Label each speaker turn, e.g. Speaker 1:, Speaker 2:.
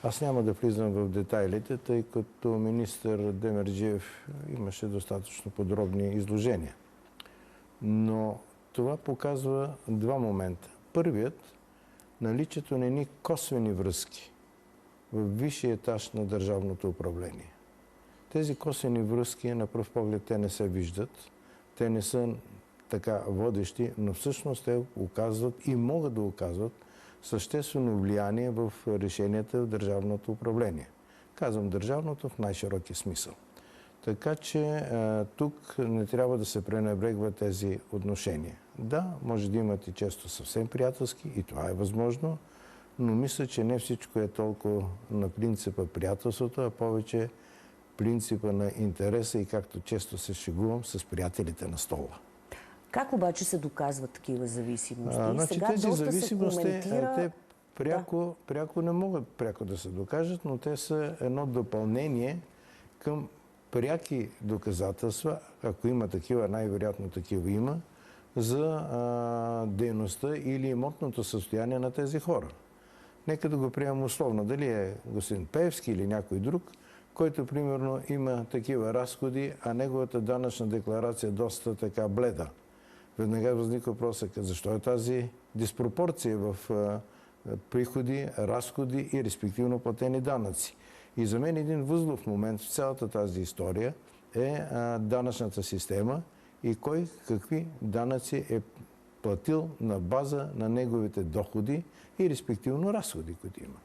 Speaker 1: Аз няма да влизам в детайлите, тъй като министър Демерджиев имаше достатъчно подробни изложения. Но това показва два момента. Първият – наличието на едни косвени връзки в висшия етаж на държавното управление. Тези косвени връзки, на пръв поглед, те не се виждат. Те не са така водещи, но всъщност те оказват и могат да оказват съществено влияние в решенията в държавното управление. Казвам държавното в най-широки смисъл. Така че тук не трябва да се пренебрегват тези отношения. Да, може да имат и често съвсем приятелски, и това е възможно, но мисля, че не всичко е толкова на принципа приятелството, а повече принципа на интереса и, както често се шегувам, с приятелите на стола.
Speaker 2: Как обаче се доказват такива зависимости?
Speaker 1: Значи, тези зависимости, те пряко не могат пряко да се докажат, но те са едно допълнение към пряки доказателства, ако има такива, най-вероятно такива има, за дейността или имотното състояние на тези хора. Нека да го приемем условно. Дали е господин Пеевски или някой друг, който, примерно, има такива разходи, а неговата данъчна декларация е доста така бледа. Веднага възниква въпросът, защо е тази диспропорция в приходи, разходи и респективно платени данъци. И за мен един възлов момент в цялата тази история е данъчната система и кой какви данъци е платил на база на неговите доходи и респективно разходи, които има.